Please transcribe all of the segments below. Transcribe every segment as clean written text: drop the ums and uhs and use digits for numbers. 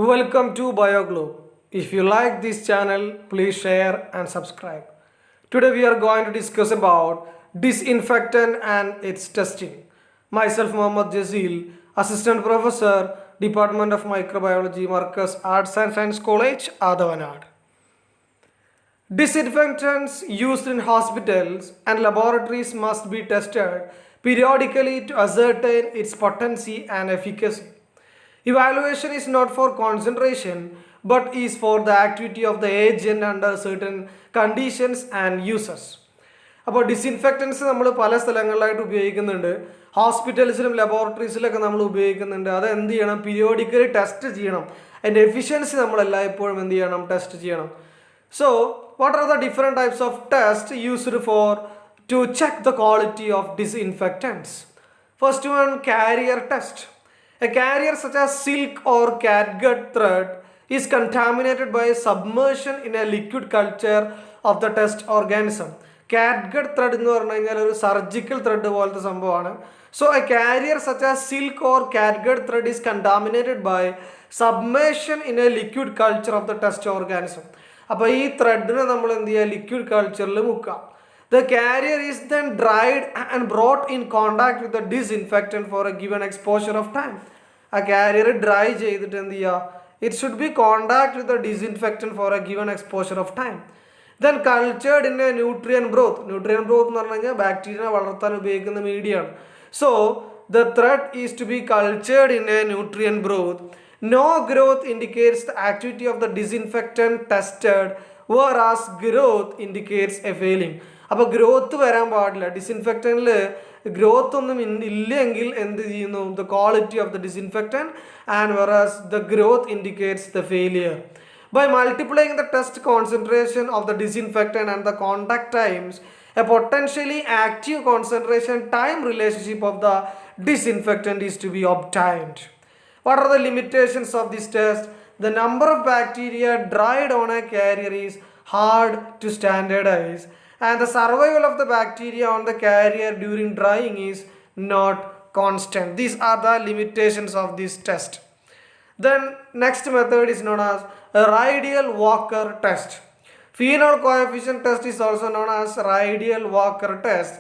Welcome to BioGlobe. If you like this channel, please share and subscribe. Today we are going to discuss about disinfectant and its testing. Myself Mohammad Jazil, Assistant Professor, Department of Microbiology, Marcus Arts and Science College, Adavanad. Disinfectants used in hospitals and laboratories must be tested periodically to ascertain its potency and efficacy. Evaluation is not for concentration but is for the activity of the agent under certain conditions and uses. അപ്പോൾ disinfectants നമ്മൾ പല സ്ഥലങ്ങളിലായിട്ട് ഉപയോഗിക്കുന്നുണ്ട്. ഹോസ്പിറ്റൽസിലും ലബോറട്ടറീസിലൊക്കെ നമ്മൾ ഉപയോഗിക്കുന്നുണ്ട്. അത് എന്ത് ചെയ്യണം? Periodically test ചെയ്യണം. അതിൻ്റെ എഫിഷ്യൻസി നമ്മൾ എല്ലായ്പ്പോഴും എന്ത് ചെയ്യണം? ടെസ്റ്റ് ചെയ്യണം. So, what are the different types of tests used for to check the quality of disinfectants? First one, carrier test. A carrier such as silk or catgut thread is contaminated by submersion in a liquid culture of the test organism. Catgut thread എന്ന് പറഞ്ഞു കഴിഞ്ഞാൽ ഒരു surgical thread പോലത്തെ സംഭവമാണ്. So a carrier such as silk or catgut thread is contaminated by submersion in a liquid culture of the test organism. അപ്പോൾ ഈ ത്രെഡിനെ നമ്മൾ എന്ത് ചെയ്യുക? ലിക്വിഡ് കൾച്ചറിൽ മുക്കുക. The carrier is then dried and brought in contact with the disinfectant for a given exposure of time. ആ carrier dry ചെയ്തിട്ട് എന്ത് ചെയ്യുക? It should be contact with the disinfectant for a given exposure of time. Then cultured in a nutrient broth. Nutrient broth എന്ന് പറഞ്ഞു കഴിഞ്ഞാൽ ബാക്ടീരിയനെ വളർത്താൻ ഉപയോഗിക്കുന്ന മീഡിയമാണ്. So the thread is to be cultured in a nutrient broth. No growth indicates the activity of the disinfectant tested, whereas growth indicates a failing. അപ്പോൾ growth വരാൻ പാടില്ല. ഡിസിൻഫെക്റ്റൻറ്റിൽ growth ഒന്നും ഇല്ലെങ്കിൽ എന്ത് ചെയ്യുന്നു? The quality of the disinfectant and whereas the growth indicates the failure. By multiplying the test concentration of the disinfectant and the contact times, a potentially active concentration time relationship of the disinfectant is to be obtained. What are the limitations of this test? The number of bacteria dried on a carrier is hard to standardize, and the survival of the bacteria on the carrier during drying is not constant. These are the limitations of this test. Then next method is known as a radial Walker test. Phenol coefficient test is also known as radial Walker test.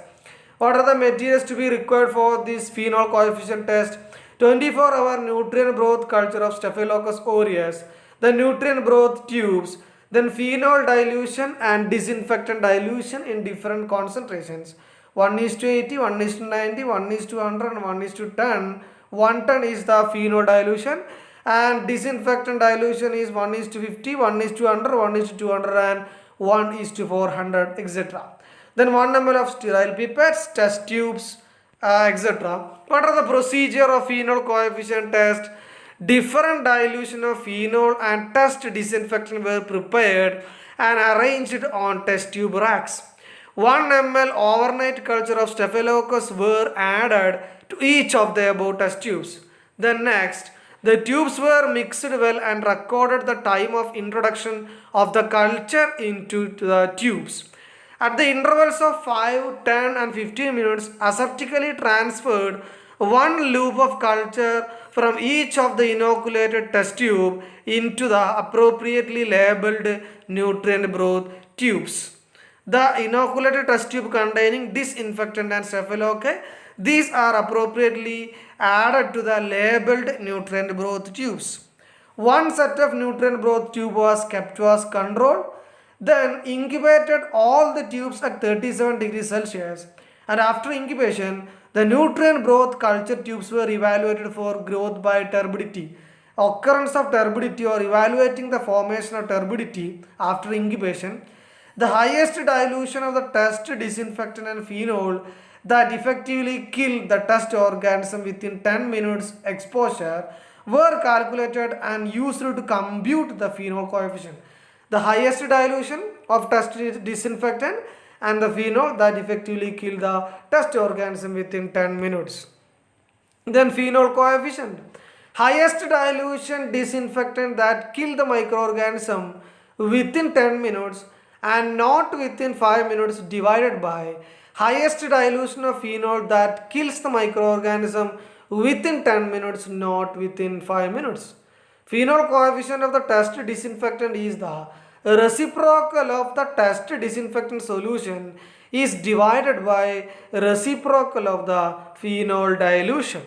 What are the materials to be required for this phenol coefficient test? 24-hour nutrient broth culture of Staphylococcus aureus, the nutrient broth tubes, then phenol dilution and disinfectant dilution in different concentrations. 1:80, 1:90, 1:100 and 1:10. 1 ton is the phenol dilution and disinfectant dilution is 1:50, 1:100, 1:200 and 1:400, etc. Then 1 ml of sterile pipettes, test tubes, etc. What are the procedure of phenol coefficient test? Different dilution of phenol and test disinfectant were prepared and arranged on test tube racks. 1 ml overnight culture of Staphylococcus were added to each of the above test tubes. Then next, the tubes were mixed well and recorded the time of introduction of the culture into the tubes. At the intervals of 5, 10 and 15 minutes, aseptically transferred one loop of culture from each of the inoculated test tube into the appropriately labeled nutrient broth tubes. The inoculated test tube containing disinfectant and staphylococci, these are appropriately added to the labeled nutrient broth tubes. One set of nutrient broth tube was kept as control. Then incubated all the tubes at 37 degrees Celsius, and after incubation the nutrient broth culture tubes were evaluated for growth by turbidity. Occurrence of turbidity or evaluating the formation of turbidity after incubation. The highest dilution of the test disinfectant and phenol that effectively kill the test organism within 10 minutes exposure were calculated and used to compute the phenol coefficient. The highest dilution of test disinfectant and the phenol that effectively kill the test organism within 10 minutes. Then phenol coefficient. Highest dilution disinfectant that kill the microorganism within 10 minutes and not within 5 minutes divided by highest dilution of phenol that kills the microorganism within 10 minutes, not within 5 minutes. Phenol coefficient of the test disinfectant is the reciprocal of the test disinfectant solution is divided by reciprocal of the phenol dilution.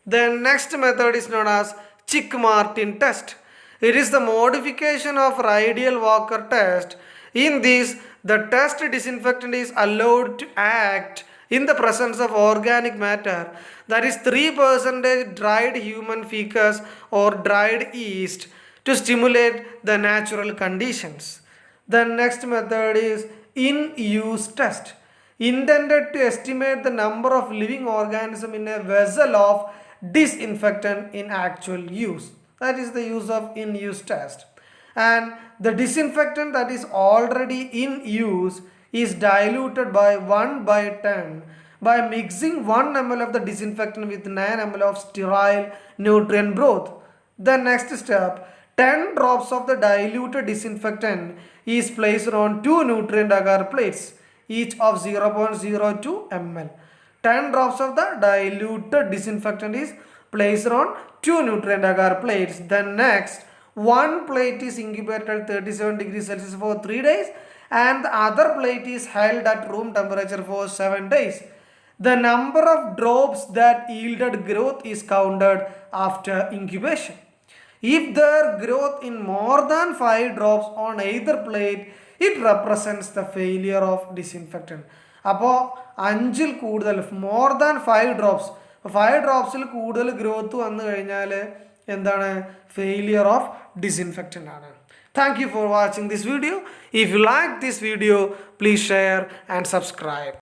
Then next method is known as Chick-Martin test. It is the modification of Radial-Walker test. In this, the test disinfectant is allowed to act in the presence of organic matter, that is 3% dried human feces or dried yeast, to stimulate the natural conditions. The next method is in-use test, intended to estimate the number of living organisms in a vessel of disinfectant in actual use. That is the use of in-use test. And the disinfectant that is already in use is diluted by 1 by 10 by mixing 1 ml of the disinfectant with 9 ml of sterile nutrient broth. The next step, 10 drops of the diluted disinfectant is placed on 2 nutrient agar plates, each of 0.02 ml. 10 drops of the diluted disinfectant is placed on 2 nutrient agar plates. Then next, one plate is incubated at 37 degrees Celsius for 3 days and the other plate is held at room temperature for 7 days. The number of drops that yielded growth is counted after incubation. If there growth in more than 5 drops on either plate, it represents the failure of disinfectant. അപ്പോൾ 5-ൽ കൂടുതൽ more than 5 drops 5 ഡ്രോപ്സിൽ കൂടുതൽ growth വന്നു കഴിഞ്ഞാൽ എന്താണ് failure of disinfectant ആണ്. Thank you for watching this video. If you like this video, please share and subscribe.